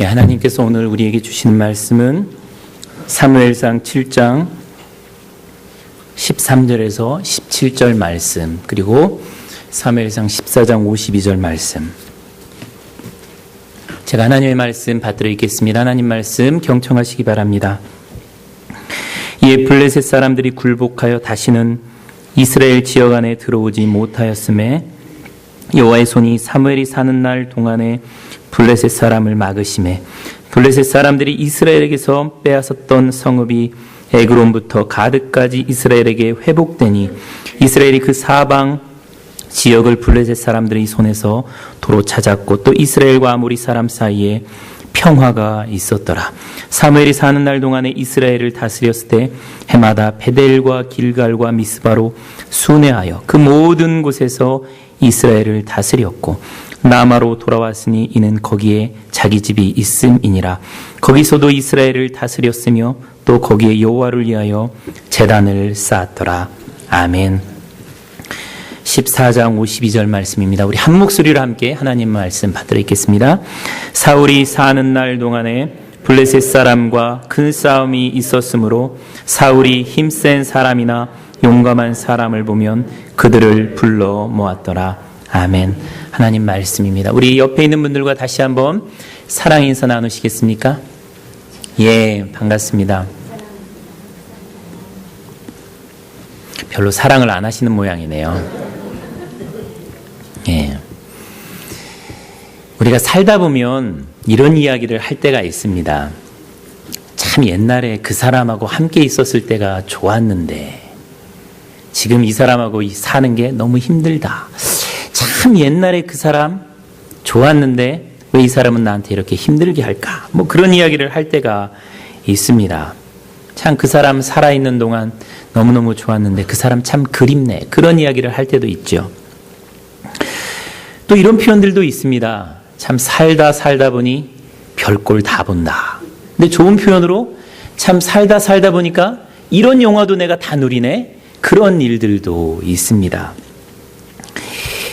하나님께서 오늘 우리에게 주시는 말씀은 사무엘상 7장 13절에서 17절 말씀, 그리고 사무엘상 14장 52절 말씀. 제가 하나님의 말씀 받들어 읽겠습니다. 하나님 말씀 경청하시기 바랍니다. 이에 블레셋 사람들이 굴복하여 다시는 이스라엘 지역 안에 들어오지 못하였음에 여호와의 손이 사무엘이 사는 날 동안에 블레셋 사람을 막으심에 블레셋 사람들이 이스라엘에게서 빼앗았던 성읍이 에그론부터 가드까지 이스라엘에게 회복되니 이스라엘이 그 사방 지역을 블레셋 사람들의 손에서 도로 찾았고 또 이스라엘과 아모리 사람 사이에 평화가 있었더라. 사무엘이 사는 날 동안에 이스라엘을 다스렸을 때 해마다 베델과 길갈과 미스바로 순회하여 그 모든 곳에서 이스라엘을 다스렸고 라마로 돌아왔으니 이는 거기에 자기 집이 있음이니라. 거기서도 이스라엘을 다스렸으며 또 거기에 여호와를 위하여 제단을 쌓았더라. 아멘. 14장 52절 말씀입니다. 우리 한 목소리로 함께 하나님 말씀 받들어 읽겠습니다. 사울이 사는 날 동안에 블레셋 사람과 큰 싸움이 있었으므로 사울이 힘센 사람이나 용감한 사람을 보면 그들을 불러 모았더라. 아멘. 하나님 말씀입니다. 우리 옆에 있는 분들과 다시 한번 사랑 인사 나누시겠습니까? 예, 반갑습니다. 별로 사랑을 안 하시는 모양이네요. 예. 우리가 살다 보면 이런 이야기를 할 때가 있습니다. 참 옛날에 그 사람하고 함께 있었을 때가 좋았는데 지금 이 사람하고 사는 게 너무 힘들다. 참 옛날에 그 사람 좋았는데 왜 이 사람은 나한테 이렇게 힘들게 할까? 뭐 그런 이야기를 할 때가 있습니다. 참 그 사람 살아있는 동안 너무너무 좋았는데 그 사람 참 그립네. 그런 이야기를 할 때도 있죠. 또 이런 표현들도 있습니다. 참 살다 보니 별꼴 다 본다. 근데 좋은 표현으로 참 살다 보니까 이런 영화도 내가 다 누리네. 그런 일들도 있습니다.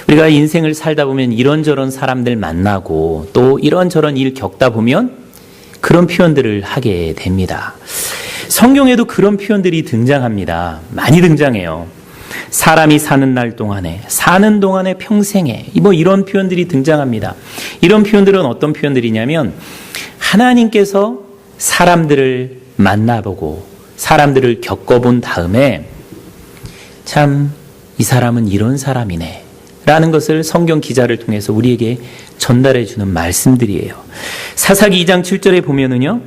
우리가 인생을 살다 보면 이런저런 사람들 만나고 또 이런저런 일 겪다 보면 그런 표현들을 하게 됩니다. 성경에도 그런 표현들이 등장합니다. 많이 등장해요. 사람이 사는 날 동안에, 사는 동안에 평생에, 뭐 이런 표현들이 등장합니다. 이런 표현들은 어떤 표현들이냐면 하나님께서 사람들을 만나보고 사람들을 겪어본 다음에 참 이 사람은 이런 사람이네 라는 것을 성경 기자를 통해서 우리에게 전달해 주는 말씀들이에요. 사사기 2장 7절에 보면은요,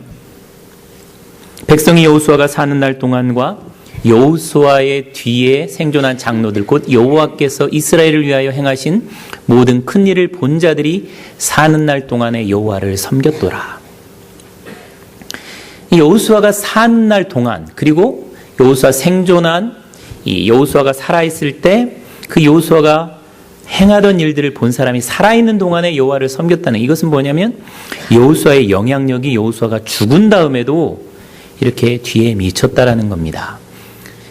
백성이 여호수아가 사는 날 동안과 여호수아의 뒤에 생존한 장로들 곧 여호와께서 이스라엘을 위하여 행하신 모든 큰 일을 본 자들이 사는 날 동안에 여호와를 섬겼더라. 여호수아가 사는 날 동안 그리고 여호수아 생존한 이 여호수아가 살아있을 때 그 여호수아가 행하던 일들을 본 사람이 살아있는 동안에 여호와를 섬겼다는, 이것은 뭐냐면 여호수아의 영향력이 여호수아가 죽은 다음에도 이렇게 뒤에 미쳤다라는 겁니다.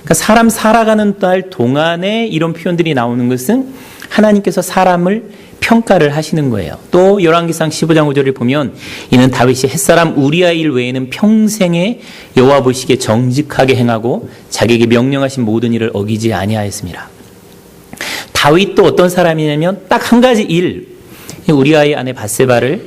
그러니까 사람 살아가는 날 동안에 이런 표현들이 나오는 것은 하나님께서 사람을 평가를 하시는 거예요. 또 열왕기상 15장 5절을 보면 이는 다윗이 햇사람 우리아의 일 외에는 평생에 여호와 보시기에 정직하게 행하고 자기에게 명령하신 모든 일을 어기지 아니하였습니다. 다윗도 어떤 사람이냐면 딱 한 가지 일, 우리아의 아내 밧세바를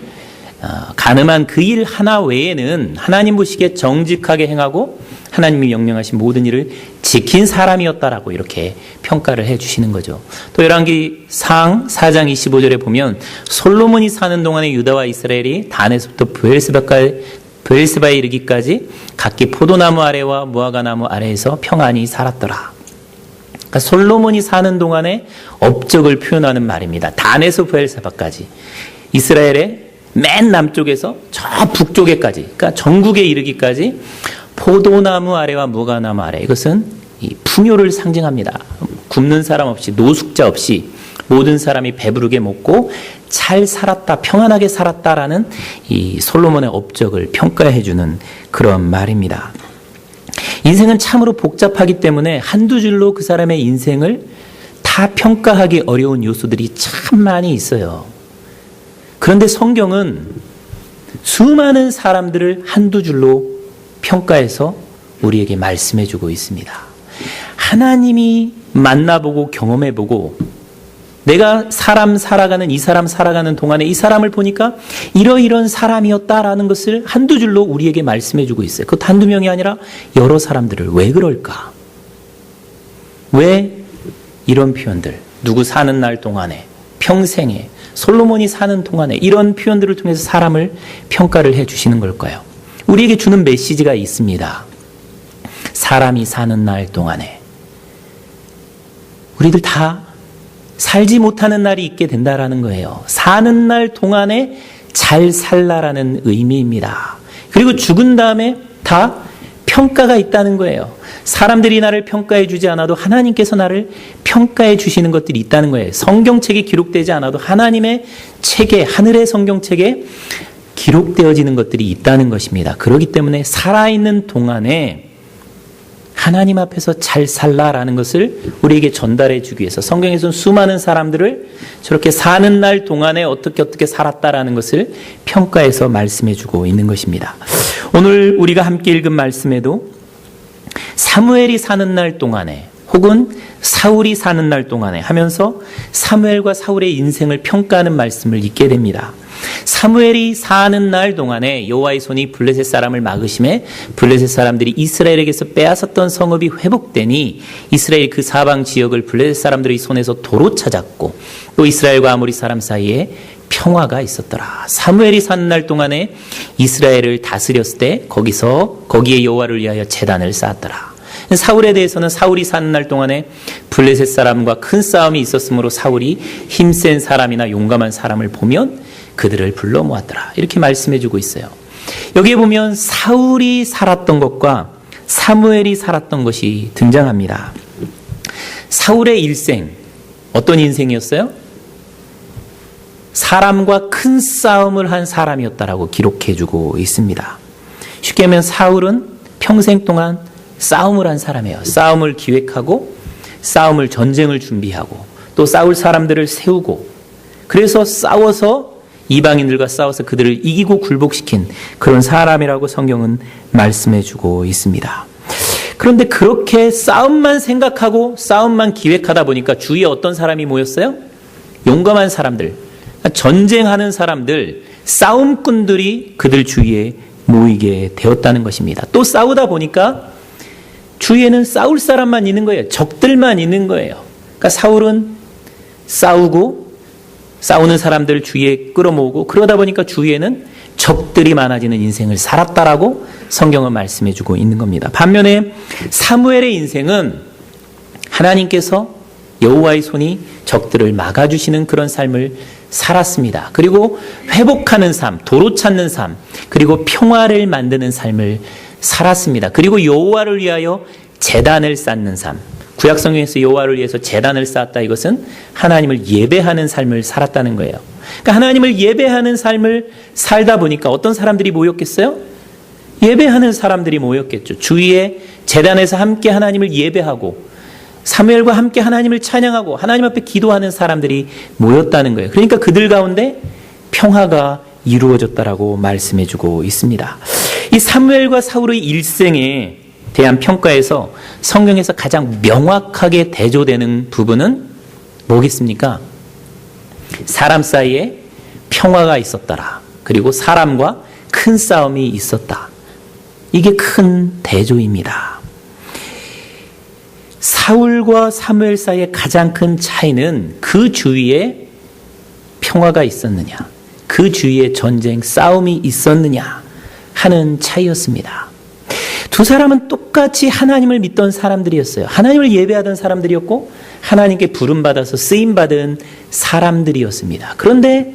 간음한 그 일 하나 외에는 하나님 보시기에 정직하게 행하고 하나님이 명령하신 모든 일을 지킨 사람이었다라고 이렇게 평가를 해주시는 거죠. 또 열왕기상 4장 25절에 보면 솔로몬이 사는 동안에 유다와 이스라엘이 단에서부터 브엘스바에 이르기까지 각기 포도나무 아래와 무화과나무 아래에서 평안히 살았더라. 그러니까 솔로몬이 사는 동안에 업적을 표현하는 말입니다. 단에서 브엘스바까지 이스라엘의 맨 남쪽에서 저 북쪽에까지, 그러니까 전국에 이르기까지 포도나무 아래와 무화과나무 아래, 이것은 이 풍요를 상징합니다. 굶는 사람 없이, 노숙자 없이 모든 사람이 배부르게 먹고 잘 살았다, 평안하게 살았다라는 이 솔로몬의 업적을 평가해주는 그런 말입니다. 인생은 참으로 복잡하기 때문에 한두 줄로 그 사람의 인생을 다 평가하기 어려운 요소들이 참 많이 있어요. 그런데 성경은 수많은 사람들을 한두 줄로 평가해서 우리에게 말씀해 주고 있습니다. 하나님이 만나보고 경험해보고 내가 이 사람 살아가는 동안에 이 사람을 보니까 이러이런 사람이었다라는 것을 한두 줄로 우리에게 말씀해 주고 있어요. 그것도 한두 명이 아니라 여러 사람들을. 왜 그럴까? 왜 이런 표현들, 누구 사는 날 동안에, 평생에, 솔로몬이 사는 동안에 이런 표현들을 통해서 사람을 평가를 해 주시는 걸까요? 우리에게 주는 메시지가 있습니다. 사람이 사는 날 동안에 우리들 다 살지 못하는 날이 있게 된다라는 거예요. 사는 날 동안에 잘 살라라는 의미입니다. 그리고 죽은 다음에 다 평가가 있다는 거예요. 사람들이 나를 평가해 주지 않아도 하나님께서 나를 평가해 주시는 것들이 있다는 거예요. 성경책에 기록되지 않아도 하나님의 책에, 하늘의 성경책에 기록되어지는 것들이 있다는 것입니다. 그렇기 때문에 살아있는 동안에 하나님 앞에서 잘 살라라는 것을 우리에게 전달해 주기 위해서 성경에서는 수많은 사람들을 저렇게 사는 날 동안에 어떻게 살았다라는 것을 평가해서 말씀해 주고 있는 것입니다. 오늘 우리가 함께 읽은 말씀에도 사무엘이 사는 날 동안에 혹은 사울이 사는 날 동안에 하면서 사무엘과 사울의 인생을 평가하는 말씀을 읽게 됩니다. 사무엘이 사는 날 동안에 여호와의 손이 블레셋 사람을 막으심에 블레셋 사람들이 이스라엘에게서 빼앗았던 성읍이 회복되니 이스라엘 그 사방 지역을 블레셋 사람들의 손에서 도로 찾았고 또 이스라엘과 아모리 사람 사이에 평화가 있었더라. 사무엘이 사는 날 동안에 이스라엘을 다스렸을 때 거기에 여호와를 위하여 제단을 쌓았더라. 사울에 대해서는 사울이 사는 날 동안에 블레셋 사람과 큰 싸움이 있었으므로 사울이 힘센 사람이나 용감한 사람을 보면 그들을 불러 모았더라. 이렇게 말씀해 주고 있어요. 여기에 보면 사울이 살았던 것과 사무엘이 살았던 것이 등장합니다. 사울의 일생, 어떤 인생이었어요? 사람과 큰 싸움을 한 사람이었다라고 기록해 주고 있습니다. 쉽게 하면 사울은 평생 동안 싸움을 한 사람이에요. 싸움을 기획하고 싸움을 전쟁을 준비하고 또 싸울 사람들을 세우고 그래서 싸워서 이방인들과 싸워서 그들을 이기고 굴복시킨 그런 사람이라고 성경은 말씀해 주고 있습니다. 그런데 그렇게 싸움만 생각하고 싸움만 기획하다 보니까 주위에 어떤 사람이 모였어요? 용감한 사람들, 전쟁하는 사람들, 싸움꾼들이 그들 주위에 모이게 되었다는 것입니다. 또 싸우다 보니까 주위에는 싸울 사람만 있는 거예요. 적들만 있는 거예요. 그러니까 사울은 싸우고 싸우는 사람들 주위에 끌어모으고 그러다 보니까 주위에는 적들이 많아지는 인생을 살았다라고 성경은 말씀해 주고 있는 겁니다. 반면에 사무엘의 인생은 하나님께서 여호와의 손이 적들을 막아주시는 그런 삶을 살았습니다. 그리고 회복하는 삶, 도로 찾는 삶, 그리고 평화를 만드는 삶을 살았습니다. 그리고 여호와를 위하여 제단을 쌓는 삶, 구약 성경에서 여호와를 위해서 제단을 쌓았다. 이것은 하나님을 예배하는 삶을 살았다는 거예요. 그러니까 하나님을 예배하는 삶을 살다 보니까 어떤 사람들이 모였겠어요? 예배하는 사람들이 모였겠죠. 주위에 제단에서 함께 하나님을 예배하고 사무엘과 함께 하나님을 찬양하고 하나님 앞에 기도하는 사람들이 모였다는 거예요. 그러니까 그들 가운데 평화가 이루어졌다라고 말씀해주고 있습니다. 이 사무엘과 사울의 일생에 대한 평가에서 성경에서 가장 명확하게 대조되는 부분은 뭐겠습니까? 사람 사이에 평화가 있었더라. 그리고 사람과 큰 싸움이 있었다. 이게 큰 대조입니다. 사울과 사무엘 사이의 가장 큰 차이는 그 주위에 평화가 있었느냐, 그 주위에 전쟁, 싸움이 있었느냐 하는 차이였습니다. 두 사람은 똑같이 하나님을 믿던 사람들이었어요. 하나님을 예배하던 사람들이었고 하나님께 부름받아서 쓰임받은 사람들이었습니다. 그런데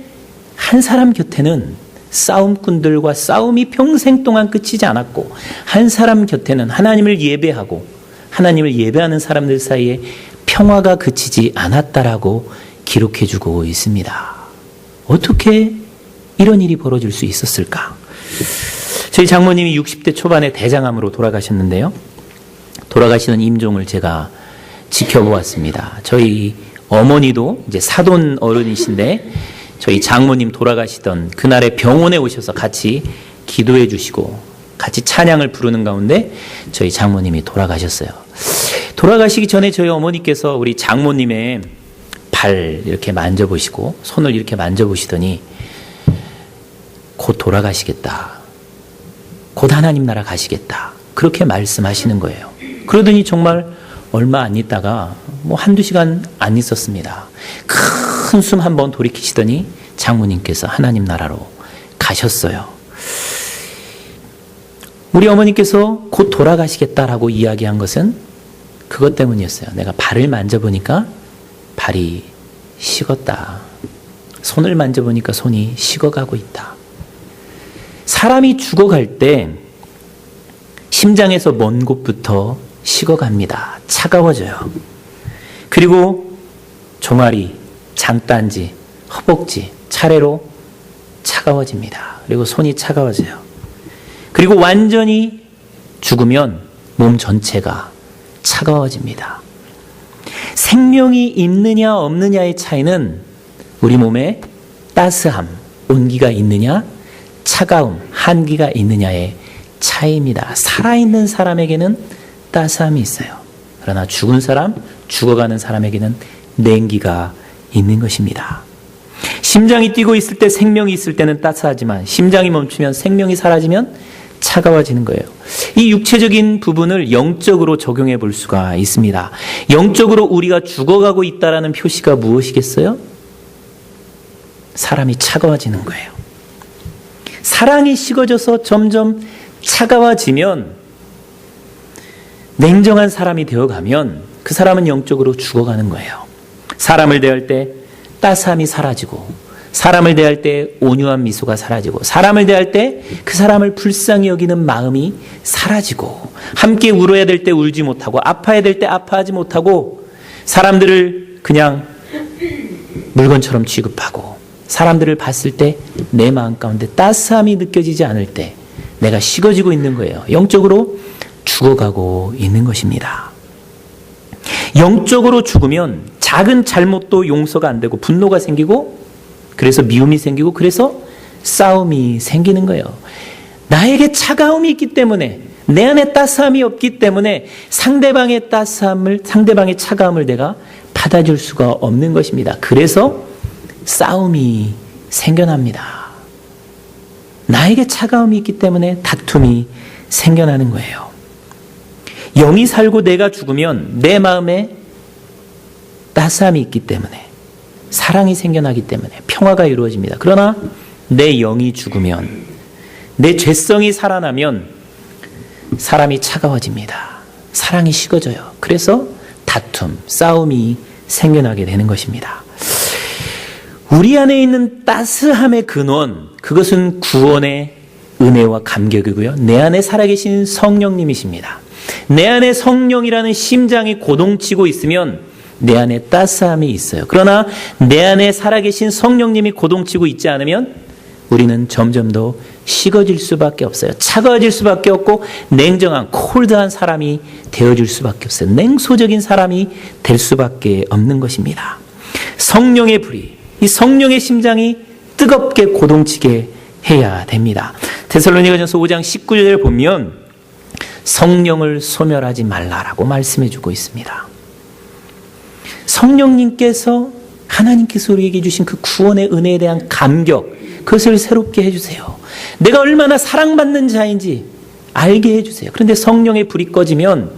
한 사람 곁에는 싸움꾼들과 싸움이 평생 동안 끝이지 않았고 한 사람 곁에는 하나님을 예배하고 하나님을 예배하는 사람들 사이에 평화가 그치지 않았다라고 기록해주고 있습니다. 어떻게 이런 일이 벌어질 수 있었을까? 저희 장모님이 60대 초반에 대장암으로 돌아가셨는데요. 돌아가시는 임종을 제가 지켜보았습니다. 저희 어머니도 이제 사돈 어른이신데 저희 장모님 돌아가시던 그날에 병원에 오셔서 같이 기도해 주시고 같이 찬양을 부르는 가운데 저희 장모님이 돌아가셨어요. 돌아가시기 전에 저희 어머니께서 우리 장모님의 발 이렇게 만져보시고 손을 이렇게 만져보시더니 곧 돌아가시겠다. 곧 하나님 나라 가시겠다. 그렇게 말씀하시는 거예요. 그러더니 정말 얼마 안 있다가 한두 시간 안 있었습니다. 큰 숨 한번 돌이키시더니 장모님께서 하나님 나라로 가셨어요. 우리 어머니께서 곧 돌아가시겠다라고 이야기한 것은 그것 때문이었어요. 내가 발을 만져보니까 발이 식었다. 손을 만져보니까 손이 식어가고 있다. 사람이 죽어갈 때 심장에서 먼 곳부터 식어갑니다. 차가워져요. 그리고 종아리, 장단지, 허벅지 차례로 차가워집니다. 그리고 손이 차가워져요. 그리고 완전히 죽으면 몸 전체가 차가워집니다. 생명이 있느냐 없느냐의 차이는 우리 몸에 따스함, 온기가 있느냐, 차가움, 한기가 있느냐의 차이입니다. 살아있는 사람에게는 따스함이 있어요. 그러나 죽은 사람, 죽어가는 사람에게는 냉기가 있는 것입니다. 심장이 뛰고 있을 때 생명이 있을 때는 따스하지만 심장이 멈추면 생명이 사라지면 차가워지는 거예요. 이 육체적인 부분을 영적으로 적용해 볼 수가 있습니다. 영적으로 우리가 죽어가고 있다는 표시가 무엇이겠어요? 사람이 차가워지는 거예요. 사랑이 식어져서 점점 차가워지면 냉정한 사람이 되어가면 그 사람은 영적으로 죽어가는 거예요. 사람을 대할 때 따스함이 사라지고 사람을 대할 때 온유한 미소가 사라지고 사람을 대할 때 그 사람을 불쌍히 여기는 마음이 사라지고 함께 울어야 될 때 울지 못하고 아파야 될 때 아파하지 못하고 사람들을 그냥 물건처럼 취급하고 사람들을 봤을 때 내 마음 가운데 따스함이 느껴지지 않을 때 내가 식어지고 있는 거예요. 영적으로 죽어가고 있는 것입니다. 영적으로 죽으면 작은 잘못도 용서가 안 되고 분노가 생기고 그래서 미움이 생기고 그래서 싸움이 생기는 거예요. 나에게 차가움이 있기 때문에 내 안에 따스함이 없기 때문에 상대방의 따스함을 상대방의 차가움을 내가 받아줄 수가 없는 것입니다. 그래서 싸움이 생겨납니다. 나에게 차가움이 있기 때문에 다툼이 생겨나는 거예요. 영이 살고 내가 죽으면 내 마음에 따스함이 있기 때문에 사랑이 생겨나기 때문에 평화가 이루어집니다. 그러나 내 영이 죽으면 내 죄성이 살아나면 사람이 차가워집니다. 사랑이 식어져요. 그래서 다툼, 싸움이 생겨나게 되는 것입니다. 우리 안에 있는 따스함의 근원, 그것은 구원의 은혜와 감격이고요. 내 안에 살아계신 성령님이십니다. 내 안에 성령이라는 심장이 고동치고 있으면 내 안에 따스함이 있어요. 그러나 내 안에 살아계신 성령님이 고동치고 있지 않으면 우리는 점점 더 식어질 수밖에 없어요. 차가워질 수밖에 없고 냉정한 콜드한 사람이 되어줄 수밖에 없어요. 냉소적인 사람이 될 수밖에 없는 것입니다. 성령의 불이, 이 성령의 심장이 뜨겁게 고동치게 해야 됩니다. 데살로니가전서 5장 19절을 보면 성령을 소멸하지 말라라고 말씀해 주고 있습니다. 성령님께서 하나님께서 우리에게 주신 그 구원의 은혜에 대한 감격, 그것을 새롭게 해주세요. 내가 얼마나 사랑받는 자인지 알게 해주세요. 그런데 성령의 불이 꺼지면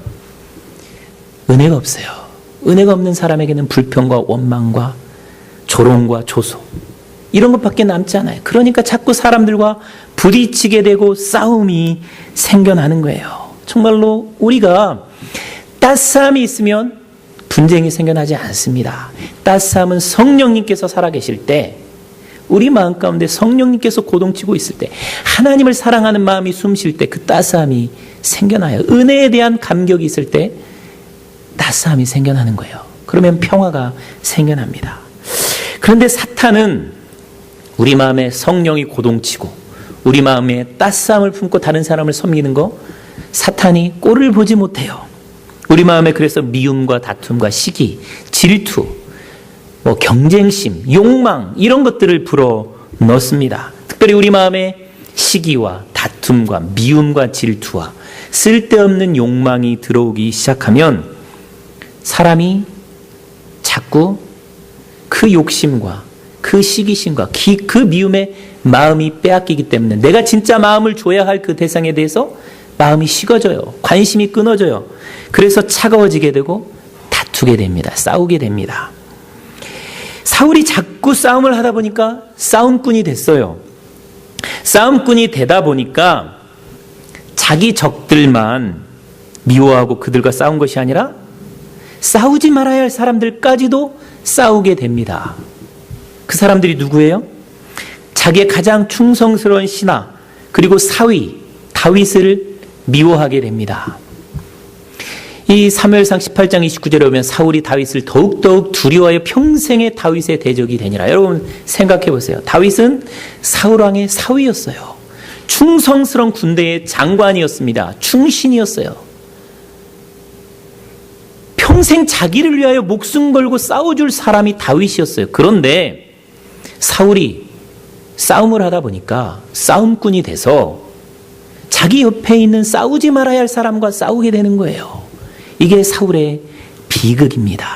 은혜가 없어요. 은혜가 없는 사람에게는 불평과 원망과 조롱과 조소 이런 것밖에 남지 않아요. 그러니까 자꾸 사람들과 부딪히게 되고 싸움이 생겨나는 거예요. 정말로 우리가 따스함이 있으면 분쟁이 생겨나지 않습니다. 따스함은 성령님께서 살아계실 때 우리 마음 가운데 성령님께서 고동치고 있을 때 하나님을 사랑하는 마음이 숨쉴 때 그 따스함이 생겨나요. 은혜에 대한 감격이 있을 때 따스함이 생겨나는 거예요. 그러면 평화가 생겨납니다. 그런데 사탄은 우리 마음에 성령이 고동치고 우리 마음에 따스함을 품고 다른 사람을 섬기는 거 사탄이 꼴을 보지 못해요. 우리 마음에 그래서 미움과 다툼과 시기, 질투 경쟁심, 욕망 이런 것들을 불어넣습니다. 특별히 우리 마음에 시기와 다툼과 미움과 질투와 쓸데없는 욕망이 들어오기 시작하면 사람이 자꾸 그 욕심과 그 시기심과 그 미움에 마음이 빼앗기기 때문에 내가 진짜 마음을 줘야 할 그 대상에 대해서 마음이 식어져요. 관심이 끊어져요. 그래서 차가워지게 되고 다투게 됩니다. 싸우게 됩니다. 사울이 자꾸 싸움을 하다 보니까 싸움꾼이 됐어요. 싸움꾼이 되다 보니까 자기 적들만 미워하고 그들과 싸운 것이 아니라 싸우지 말아야 할 사람들까지도 싸우게 됩니다. 그 사람들이 누구예요? 자기의 가장 충성스러운 신하 그리고 사위 다윗을 미워하게 됩니다. 이 사무엘상 18장 29절에 보면 사울이 다윗을 더욱더욱 두려워하여 평생의 다윗의 대적이 되니라. 여러분 생각해 보세요. 다윗은 사울왕의 사위였어요. 충성스러운 군대의 장관이었습니다. 충신이었어요. 평생 자기를 위하여 목숨 걸고 싸워줄 사람이 다윗이었어요. 그런데 사울이 싸움을 하다 보니까 싸움꾼이 돼서 자기 옆에 있는 싸우지 말아야 할 사람과 싸우게 되는 거예요. 이게 사울의 비극입니다.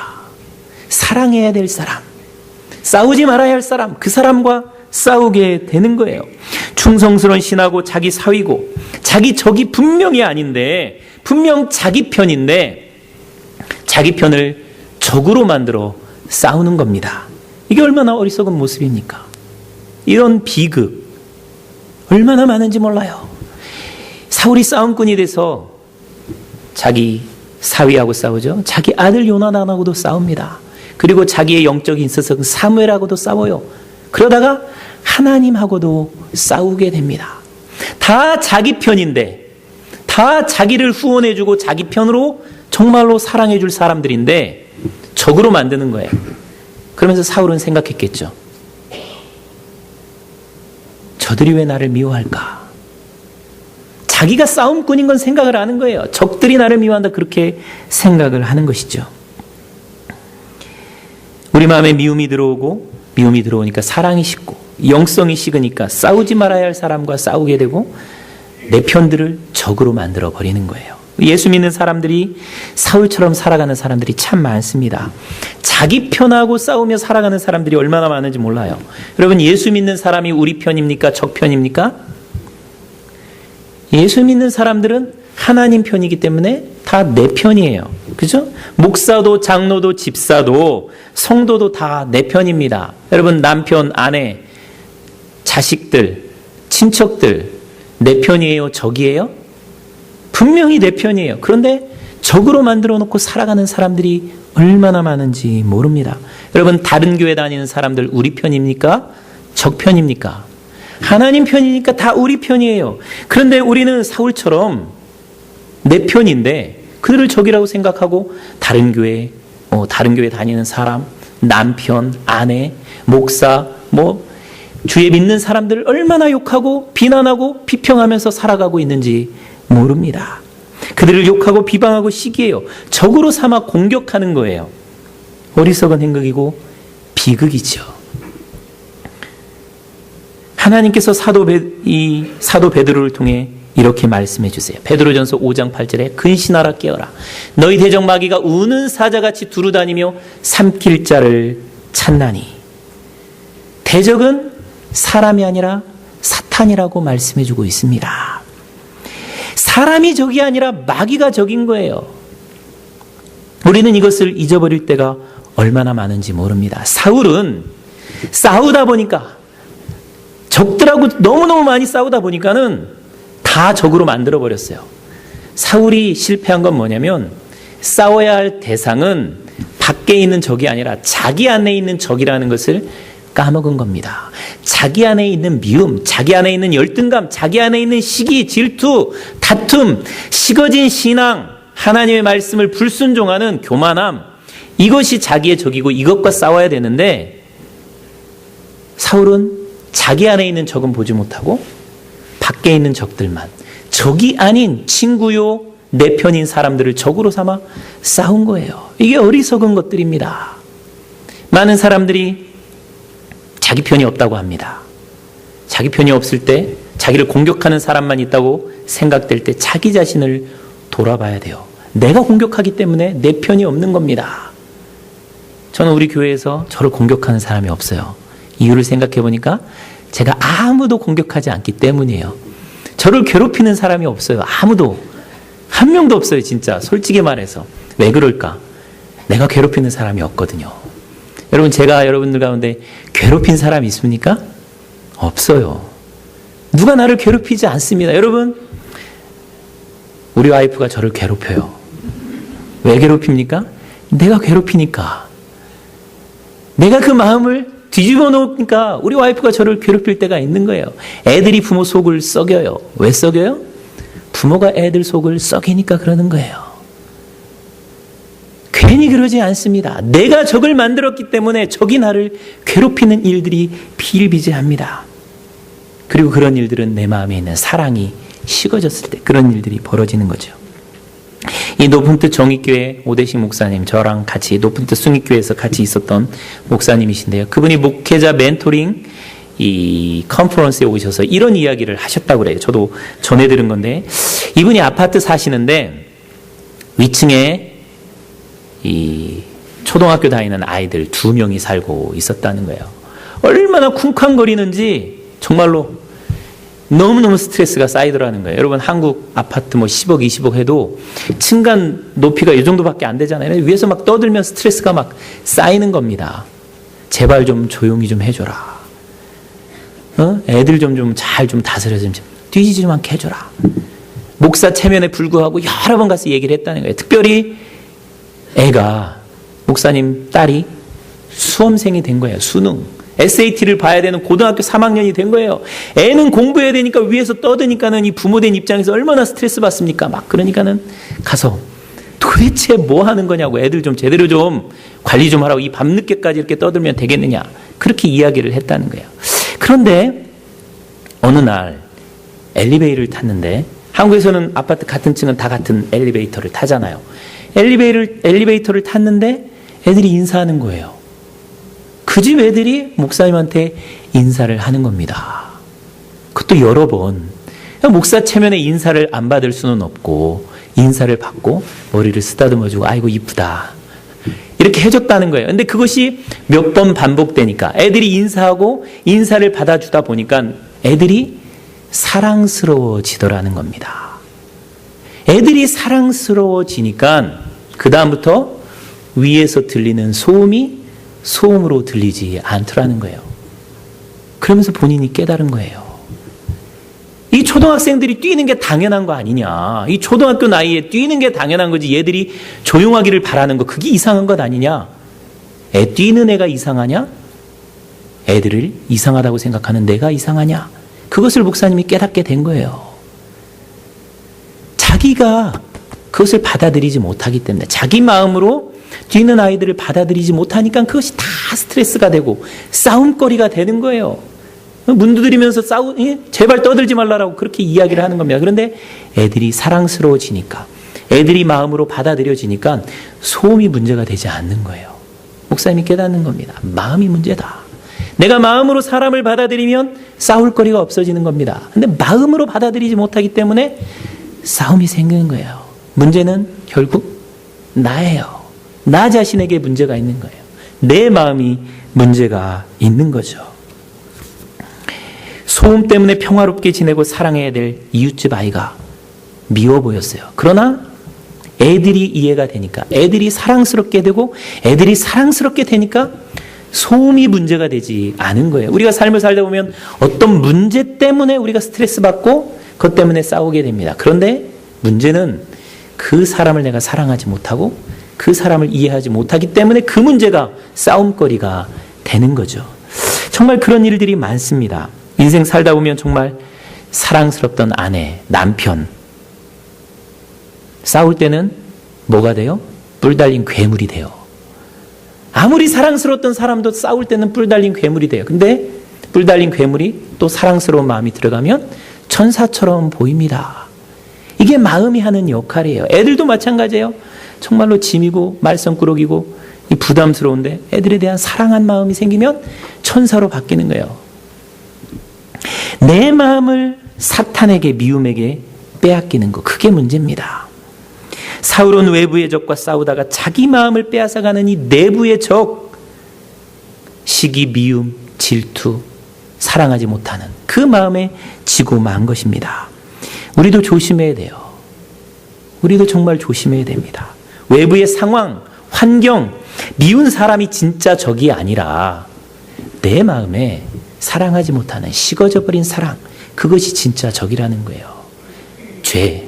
사랑해야 될 사람, 싸우지 말아야 할 사람, 그 사람과 싸우게 되는 거예요. 충성스러운 신하고 자기 사위고 자기 적이 분명히 아닌데 분명 자기 편인데 자기 편을 적으로 만들어 싸우는 겁니다. 이게 얼마나 어리석은 모습입니까? 이런 비극 얼마나 많은지 몰라요. 사울이 싸움꾼이 돼서 자기 사위하고 싸우죠. 자기 아들 요나단하고도 싸웁니다. 그리고 자기의 영적인 스승 사무엘하고도 싸워요. 그러다가 하나님하고도 싸우게 됩니다. 다 자기 편인데 다 자기를 후원해주고 자기 편으로 정말로 사랑해줄 사람들인데 적으로 만드는 거예요. 그러면서 사울은 생각했겠죠. 저들이 왜 나를 미워할까? 자기가 싸움꾼인 건 생각을 하는 거예요. 적들이 나를 미워한다 그렇게 생각을 하는 것이죠. 우리 마음에 미움이 들어오니까 사랑이 식고 영성이 식으니까 싸우지 말아야 할 사람과 싸우게 되고 내 편들을 적으로 만들어 버리는 거예요. 예수 믿는 사람들이 사울처럼 살아가는 사람들이 참 많습니다. 자기 편하고 싸우며 살아가는 사람들이 얼마나 많은지 몰라요. 여러분 예수 믿는 사람이 우리 편입니까? 적 편입니까? 예수 믿는 사람들은 하나님 편이기 때문에 다 내 편이에요. 그죠? 목사도 장로도 집사도 성도도 다 내 편입니다. 여러분 남편, 아내, 자식들, 친척들 내 편이에요? 적이에요? 분명히 내 편이에요. 그런데 적으로 만들어 놓고 살아가는 사람들이 얼마나 많은지 모릅니다. 여러분 다른 교회 다니는 사람들 우리 편입니까? 적 편입니까? 하나님 편이니까 다 우리 편이에요. 그런데 우리는 사울처럼 내 편인데 그들을 적이라고 생각하고 다른 교회 다니는 사람, 남편, 아내, 목사, 주에 믿는 사람들을 얼마나 욕하고 비난하고 비평하면서 살아가고 있는지 모릅니다. 그들을 욕하고 비방하고 시기해요. 적으로 삼아 공격하는 거예요. 어리석은 행각이고 비극이죠. 하나님께서 사도 베드로를 통해 이렇게 말씀해 주세요. 베드로전서 5장 8절에 근신하라 깨어라. 너희 대적 마귀가 우는 사자같이 두루다니며 삼킬 자를 찾나니. 대적은 사람이 아니라 사탄이라고 말씀해 주고 있습니다. 사람이 적이 아니라 마귀가 적인 거예요. 우리는 이것을 잊어버릴 때가 얼마나 많은지 모릅니다. 사울은 싸우다 보니까 적들하고 너무너무 많이 싸우다 보니까는 다 적으로 만들어버렸어요. 사울이 실패한 건 뭐냐면 싸워야 할 대상은 밖에 있는 적이 아니라 자기 안에 있는 적이라는 것을 까먹은 겁니다. 자기 안에 있는 미움, 자기 안에 있는 열등감, 자기 안에 있는 시기, 질투, 다툼, 식어진 신앙, 하나님의 말씀을 불순종하는 교만함, 이것이 자기의 적이고 이것과 싸워야 되는데 사울은 자기 안에 있는 적은 보지 못하고 밖에 있는 적들만, 적이 아닌 친구요 내 편인 사람들을 적으로 삼아 싸운 거예요. 이게 어리석은 것들입니다. 많은 사람들이 자기 편이 없다고 합니다. 자기 편이 없을 때, 자기를 공격하는 사람만 있다고 생각될 때 자기 자신을 돌아봐야 돼요. 내가 공격하기 때문에 내 편이 없는 겁니다. 저는 우리 교회에서 저를 공격하는 사람이 없어요. 이유를 생각해 보니까 제가 아무도 공격하지 않기 때문이에요. 저를 괴롭히는 사람이 없어요. 아무도. 한 명도 없어요. 진짜 솔직히 말해서. 왜 그럴까? 내가 괴롭히는 사람이 없거든요. 여러분, 제가 여러분들 가운데 괴롭힌 사람이 있습니까? 없어요. 누가 나를 괴롭히지 않습니다. 여러분, 우리 와이프가 저를 괴롭혀요. 왜 괴롭힙니까? 내가 괴롭히니까. 내가 그 마음을 뒤집어 놓으니까 우리 와이프가 저를 괴롭힐 때가 있는 거예요. 애들이 부모 속을 썩여요. 왜 썩여요? 부모가 애들 속을 썩이니까 그러는 거예요. 괜히 그러지 않습니다. 내가 적을 만들었기 때문에 적이 나를 괴롭히는 일들이 비일비재합니다. 그리고 그런 일들은 내 마음에 있는 사랑이 식어졌을 때 그런 일들이 벌어지는 거죠. 이 높은 뜻 정의교회 오대식 목사님, 저랑 같이 높은 뜻 숭익교회에서 같이 있었던 목사님이신데요. 그분이 목회자 멘토링 이 컨퍼런스에 오셔서 이런 이야기를 하셨다고 그래요. 저도 전해 들은 건데, 이분이 아파트 사시는데 위층에 이 초등학교 다니는 아이들 2명이 살고 있었다는 거예요. 얼마나 쿵쾅거리는지 정말로 너무너무 스트레스가 쌓이더라는 거예요. 여러분, 한국 아파트 뭐 10억, 20억 해도 층간 높이가 이 정도밖에 안 되잖아요. 위에서 막 떠들면 스트레스가 막 쌓이는 겁니다. 제발 좀 조용히 좀 해줘라. 애들 좀 잘 좀 다스려서 좀 뒤지지 좀 않게 해줘라. 목사 체면에 불구하고 여러 번 가서 얘기를 했다는 거예요. 특별히 애가, 목사님 딸이 수험생이 된 거예요. 수능. SAT를 봐야 되는 고등학교 3학년이 된 거예요. 애는 공부해야 되니까 위에서 떠드니까는 이 부모된 입장에서 얼마나 스트레스 받습니까? 막 그러니까는 가서 도대체 뭐 하는 거냐고, 애들 좀 제대로 좀 관리 좀 하라고, 이 밤늦게까지 이렇게 떠들면 되겠느냐, 그렇게 이야기를 했다는 거예요. 그런데 어느 날 엘리베이터를 탔는데, 한국에서는 아파트 같은 층은 다 같은 엘리베이터를 타잖아요. 엘리베이터를 탔는데 애들이 인사하는 거예요. 그 집 애들이 목사님한테 인사를 하는 겁니다. 그것도 여러 번. 목사 체면에 인사를 안 받을 수는 없고, 인사를 받고 머리를 쓰다듬어주고 아이고 이쁘다 이렇게 해줬다는 거예요. 근데 그것이 몇 번 반복되니까 애들이 인사하고 인사를 받아주다 보니까 애들이 사랑스러워지더라는 겁니다. 애들이 사랑스러워지니까 그 다음부터 위에서 들리는 소음이 소음으로 들리지 않더라는 거예요. 그러면서 본인이 깨달은 거예요. 이 초등학생들이 뛰는 게 당연한 거 아니냐. 이 초등학교 나이에 뛰는 게 당연한 거지. 얘들이 조용하기를 바라는 거, 그게 이상한 것 아니냐. 애 뛰는 애가 이상하냐? 애들을 이상하다고 생각하는 내가 이상하냐? 그것을 목사님이 깨닫게 된 거예요. 자기가 그것을 받아들이지 못하기 때문에, 자기 마음으로 뛰는 아이들을 받아들이지 못하니까 그것이 다 스트레스가 되고 싸움거리가 되는 거예요. 문 두드리면서 제발 떠들지 말라라고 그렇게 이야기를 하는 겁니다. 그런데 애들이 사랑스러워지니까, 애들이 마음으로 받아들여지니까 소음이 문제가 되지 않는 거예요. 목사님이 깨닫는 겁니다. 마음이 문제다. 내가 마음으로 사람을 받아들이면 싸울 거리가 없어지는 겁니다. 근데 마음으로 받아들이지 못하기 때문에 싸움이 생기는 거예요. 문제는 결국 나예요. 나 자신에게 문제가 있는 거예요. 내 마음이 문제가 있는 거죠. 소음 때문에 평화롭게 지내고 사랑해야 될 이웃집 아이가 미워 보였어요. 그러나 애들이 이해가 되니까, 애들이 사랑스럽게 되고 애들이 사랑스럽게 되니까 소음이 문제가 되지 않은 거예요. 우리가 삶을 살다 보면 어떤 문제 때문에 우리가 스트레스 받고 그것 때문에 싸우게 됩니다. 그런데 문제는 그 사람을 내가 사랑하지 못하고 그 사람을 이해하지 못하기 때문에 그 문제가 싸움거리가 되는 거죠. 정말 그런 일들이 많습니다. 인생 살다 보면 정말 사랑스럽던 아내, 남편, 싸울 때는 뭐가 돼요? 뿔 달린 괴물이 돼요. 아무리 사랑스러웠던 사람도 싸울 때는 뿔 달린 괴물이 돼요. 근데 뿔 달린 괴물이 또 사랑스러운 마음이 들어가면 천사처럼 보입니다. 이게 마음이 하는 역할이에요. 애들도 마찬가지예요. 정말로 짐이고 말썽꾸러기고 이 부담스러운데 애들에 대한 사랑한 마음이 생기면 천사로 바뀌는 거예요. 내 마음을 사탄에게, 미움에게 빼앗기는 거, 그게 문제입니다. 사울은 외부의 적과 싸우다가 자기 마음을 빼앗아가는 이 내부의 적, 시기, 미움, 질투, 사랑하지 못하는 그 마음에 지고 만 것입니다. 우리도 조심해야 돼요. 우리도 정말 조심해야 됩니다. 외부의 상황, 환경, 미운 사람이 진짜 적이 아니라 내 마음에 사랑하지 못하는 식어져 버린 사랑, 그것이 진짜 적이라는 거예요. 죄,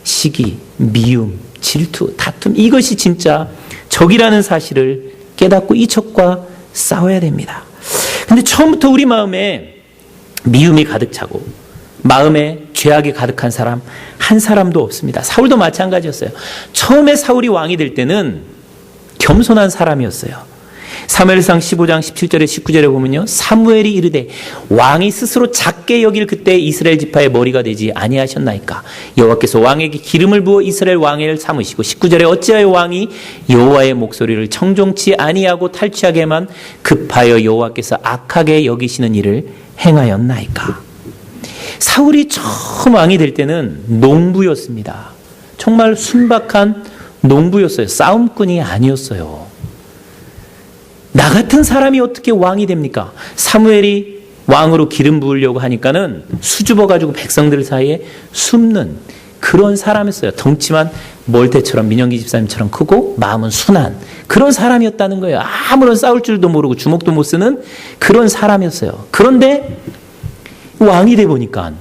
시기, 미움, 질투, 다툼, 이것이 진짜 적이라는 사실을 깨닫고 이 적과 싸워야 됩니다. 근데 처음부터 우리 마음에 미움이 가득 차고 마음에 죄악이 가득한 사람 한 사람도 없습니다. 사울도 마찬가지였어요. 처음에 사울이 왕이 될 때는 겸손한 사람이었어요. 사무엘상 15장 17절에 19절에 보면요, 사무엘이 이르되 왕이 스스로 작게 여길 그때 이스라엘 지파의 머리가 되지 아니하셨나이까. 여호와께서 왕에게 기름을 부어 이스라엘 왕을 삼으시고 19절에 어찌하여 왕이 여호와의 목소리를 청종치 아니하고 탈취하게만 급하여 여호와께서 악하게 여기시는 일을 행하였나이까. 사울이 처음 왕이 될 때는 농부였습니다. 정말 순박한 농부였어요. 싸움꾼이 아니었어요. 나 같은 사람이 어떻게 왕이 됩니까? 사무엘이 왕으로 기름 부으려고 하니까는 수줍어가지고 백성들 사이에 숨는 그런 사람이었어요. 덩치만 멀대처럼, 민영기 집사님처럼 크고 마음은 순한 그런 사람이었다는 거예요. 아무런 싸울 줄도 모르고 주먹도 못 쓰는 그런 사람이었어요. 그런데 왕이 돼 보니까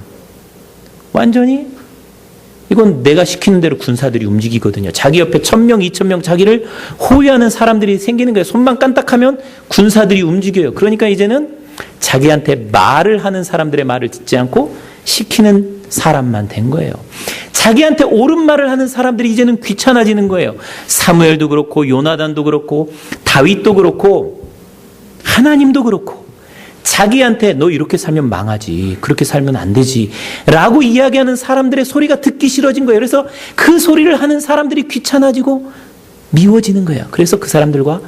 완전히 이건 내가 시키는 대로 군사들이 움직이거든요. 자기 옆에 1000명, 2000명 자기를 호위하는 사람들이 생기는 거예요. 손만 깐딱하면 군사들이 움직여요. 그러니까 이제는 자기한테 말을 하는 사람들의 말을 듣지 않고 시키는 사람만 된 거예요. 자기한테 옳은 말을 하는 사람들이 이제는 귀찮아지는 거예요. 사무엘도 그렇고 요나단도 그렇고 다윗도 그렇고 하나님도 그렇고 자기한테 너 이렇게 살면 망하지, 그렇게 살면 안 되지 라고 이야기하는 사람들의 소리가 듣기 싫어진 거예요. 그래서 그 소리를 하는 사람들이 귀찮아지고 미워지는 거예요. 그래서 그 사람들과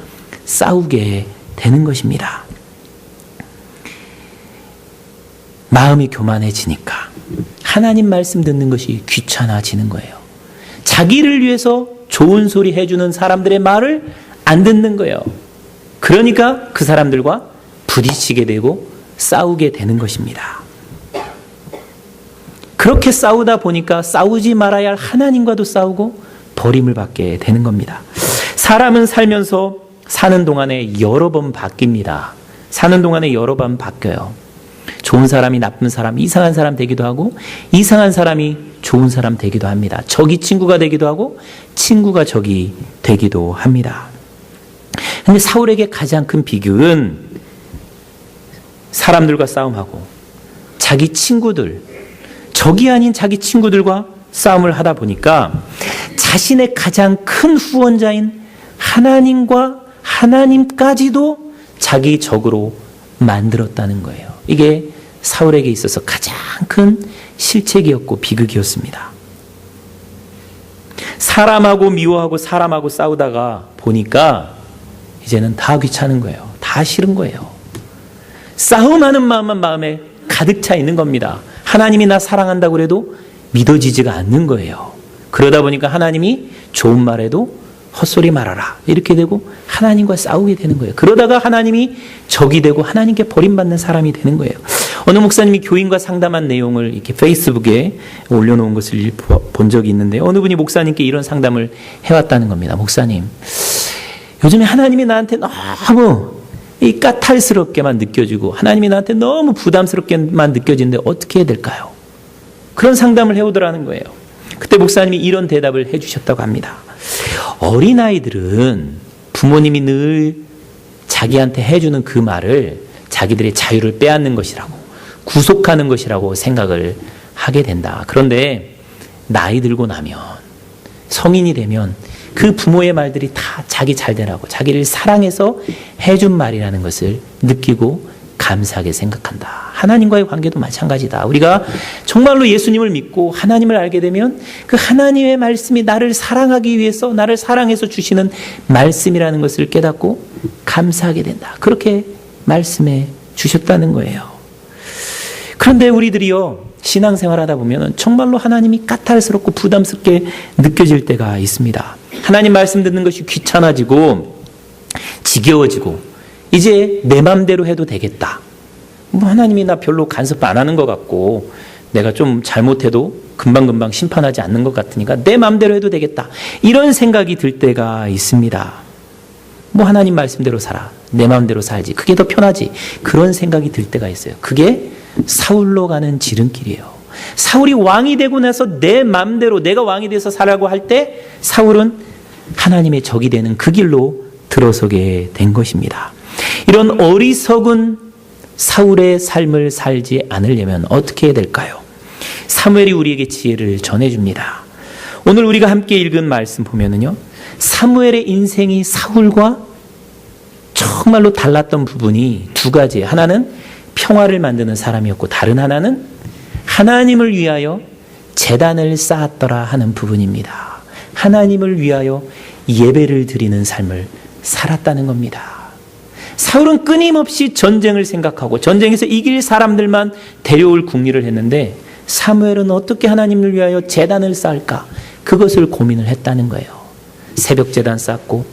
싸우게 되는 것입니다. 마음이 교만해지니까 하나님 말씀 듣는 것이 귀찮아지는 거예요. 자기를 위해서 좋은 소리 해주는 사람들의 말을 안 듣는 거예요. 그러니까 그 사람들과 부딪히게 되고 싸우게 되는 것입니다. 그렇게 싸우다 보니까 싸우지 말아야 할 하나님과도 싸우고 버림을 받게 되는 겁니다. 사람은 살면서 사는 동안에 여러 번 바뀝니다. 사는 동안에 여러 번 바뀌어요. 좋은 사람이 나쁜 사람, 이상한 사람 되기도 하고 이상한 사람이 좋은 사람 되기도 합니다. 적이 친구가 되기도 하고 친구가 적이 되기도 합니다. 그런데 사울에게 가장 큰 비극은 사람들과 싸움하고 자기 친구들, 적이 아닌 자기 친구들과 싸움을 하다 보니까 자신의 가장 큰 후원자인 하나님과 하나님까지도 자기 적으로 만들었다는 거예요. 이게 사울에게 있어서 가장 큰 실책이었고 비극이었습니다. 사람하고 미워하고 사람하고 싸우다가 보니까 이제는 다 귀찮은 거예요. 다 싫은 거예요. 싸움하는 마음만 마음에 가득 차 있는 겁니다. 하나님이 나 사랑한다고 그래도 믿어지지가 않는 거예요. 그러다 보니까 하나님이 좋은 말해도 헛소리 말아라 이렇게 되고 하나님과 싸우게 되는 거예요. 그러다가 하나님이 적이 되고 하나님께 버림받는 사람이 되는 거예요. 어느 목사님이 교인과 상담한 내용을 이렇게 페이스북에 올려놓은 것을 본 적이 있는데 어느 분이 목사님께 이런 상담을 해왔다는 겁니다. 목사님, 요즘에 하나님이 나한테 너무 이 까탈스럽게만 느껴지고 하나님이 나한테 너무 부담스럽게만 느껴지는데 어떻게 해야 될까요? 그런 상담을 해오더라는 거예요. 그때 목사님이 이런 대답을 해주셨다고 합니다. 어린아이들은 부모님이 늘 자기한테 해주는 그 말을 자기들의 자유를 빼앗는 것이라고, 구속하는 것이라고 생각을 하게 된다. 그런데 나이 들고 나면, 성인이 되면 그 부모의 말들이 다 자기 잘 되라고, 자기를 사랑해서 해준 말이라는 것을 느끼고 감사하게 생각한다. 하나님과의 관계도 마찬가지다. 우리가 정말로 예수님을 믿고 하나님을 알게 되면 그 하나님의 말씀이 나를 사랑하기 위해서, 나를 사랑해서 주시는 말씀이라는 것을 깨닫고 감사하게 된다. 그렇게 말씀해 주셨다는 거예요. 그런데 우리들이요, 신앙생활 하다 보면 정말로 하나님이 까탈스럽고 부담스럽게 느껴질 때가 있습니다. 하나님 말씀 듣는 것이 귀찮아지고 지겨워지고 이제 내 맘대로 해도 되겠다. 뭐 하나님이 나 별로 간섭 안 하는 것 같고 내가 좀 잘못해도 금방금방 심판하지 않는 것 같으니까 내 맘대로 해도 되겠다. 이런 생각이 들 때가 있습니다. 뭐 하나님 말씀대로 살아. 내 맘대로 살지. 그게 더 편하지. 그런 생각이 들 때가 있어요. 그게 사울로 가는 지름길이에요. 사울이 왕이 되고 나서 내 맘대로 내가 왕이 돼서 살라고 할 때 사울은 하나님의 적이 되는 그 길로 들어서게 된 것입니다. 이런 어리석은 사울의 삶을 살지 않으려면 어떻게 해야 될까요? 사무엘이 우리에게 지혜를 전해줍니다. 오늘 우리가 함께 읽은 말씀 보면은요, 사무엘의 인생이 사울과 정말로 달랐던 부분이 두 가지예요. 하나는 평화를 만드는 사람이었고 다른 하나는 하나님을 위하여 제단을 쌓았더라 하는 부분입니다. 하나님을 위하여 예배를 드리는 삶을 살았다는 겁니다. 사울은 끊임없이 전쟁을 생각하고 전쟁에서 이길 사람들만 데려올 궁리를 했는데 사무엘은 어떻게 하나님을 위하여 제단을 쌓을까? 그것을 고민을 했다는 거예요. 새벽 제단 쌓고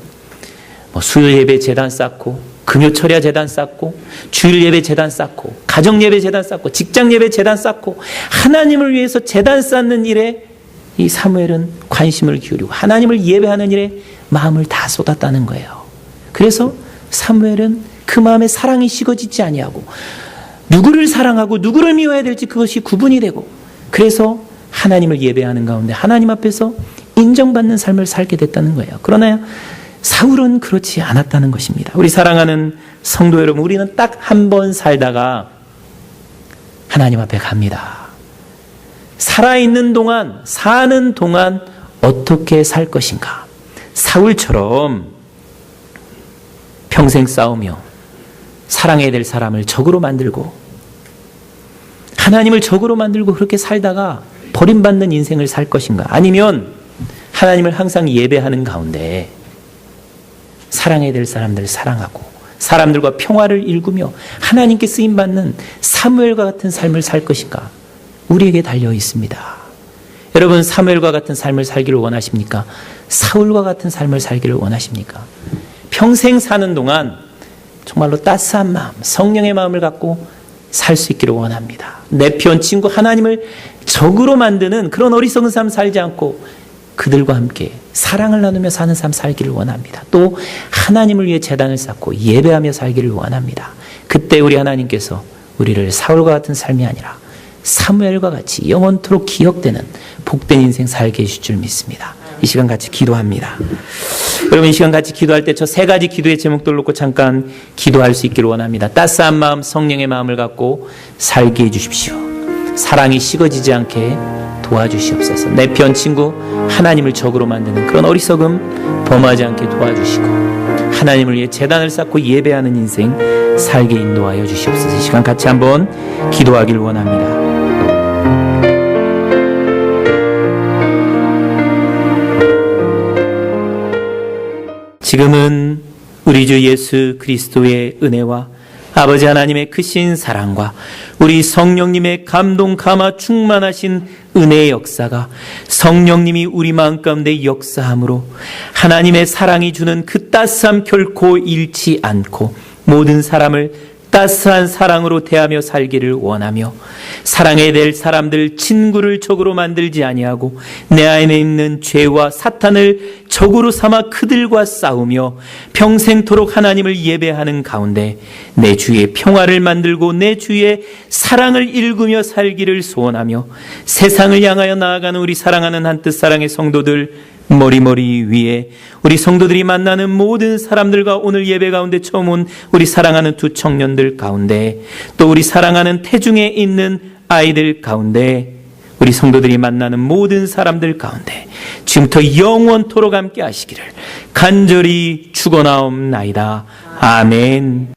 수요 예배 제단 쌓고 금요 철야 제단 쌓고 주일 예배 제단 쌓고 가정 예배 제단 쌓고 직장 예배 제단 쌓고 하나님을 위해서 제단 쌓는 일에 이 사무엘은 관심을 기울이고 하나님을 예배하는 일에 마음을 다 쏟았다는 거예요. 그래서 사무엘은 그 마음에 사랑이 식어지지 아니하고 누구를 사랑하고 누구를 미워해야 될지 그것이 구분이 되고 그래서 하나님을 예배하는 가운데 하나님 앞에서 인정받는 삶을 살게 됐다는 거예요. 그러나 사울은 그렇지 않았다는 것입니다. 우리 사랑하는 성도 여러분, 우리는 딱 한 번 살다가 하나님 앞에 갑니다. 살아있는 동안, 사는 동안 어떻게 살 것인가? 사울처럼 평생 싸우며 사랑해야 될 사람을 적으로 만들고 하나님을 적으로 만들고 그렇게 살다가 버림받는 인생을 살 것인가? 아니면 하나님을 항상 예배하는 가운데 사랑해야 될 사람들을 사랑하고 사람들과 평화를 일구며 하나님께 쓰임받는 사무엘과 같은 삶을 살 것인가? 우리에게 달려 있습니다. 여러분, 사무엘과 같은 삶을 살기를 원하십니까? 사울과 같은 삶을 살기를 원하십니까? 평생 사는 동안 정말로 따스한 마음, 성령의 마음을 갖고 살 수 있기를 원합니다. 내 편 친구 하나님을 적으로 만드는 그런 어리석은 삶 살지 않고 그들과 함께 사랑을 나누며 사는 삶 살기를 원합니다. 또 하나님을 위해 제단을 쌓고 예배하며 살기를 원합니다. 그때 우리 하나님께서 우리를 사울과 같은 삶이 아니라 사무엘과 같이 영원토록 기억되는 복된 인생 살게 해주실 줄 믿습니다. 이 시간 같이 기도합니다. 여러분, 이 시간 같이 기도할 때 저 세 가지 기도의 제목들 놓고 잠깐 기도할 수 있기를 원합니다. 따스한 마음, 성령의 마음을 갖고 살게 해주십시오. 사랑이 식어지지 않게 도와주시옵소서. 내 편 친구 하나님을 적으로 만드는 그런 어리석음 범하지 않게 도와주시고 하나님을 위해 제단을 쌓고 예배하는 인생 살게 인도하여 주시옵소서. 이 시간 같이 한번 기도하길 원합니다. 지금은 우리 주 예수 그리스도의 은혜와 아버지 하나님의 크신 사랑과 우리 성령님의 감동 감화 충만하신 은혜의 역사가 성령님이 우리 마음 가운데 역사함으로 하나님의 사랑이 주는 그 따스함 결코 잃지 않고 모든 사람을 따스한 사랑으로 대하며 살기를 원하며 사랑해야 될 사람들 친구를 적으로 만들지 아니하고 내 안에 있는 죄와 사탄을 적으로 삼아 그들과 싸우며 평생토록 하나님을 예배하는 가운데 내 주위에 평화를 만들고 내 주위에 사랑을 일구며 살기를 소원하며 세상을 향하여 나아가는 우리 사랑하는 한뜻 사랑의 성도들 머리머리 위에 우리 성도들이 만나는 모든 사람들과 오늘 예배 가운데 처음 온 우리 사랑하는 두 청년들 가운데 또 우리 사랑하는 태중에 있는 아이들 가운데 우리 성도들이 만나는 모든 사람들 가운데 지금부터 영원토록 함께 하시기를 간절히 축원하옵나이다. 아멘.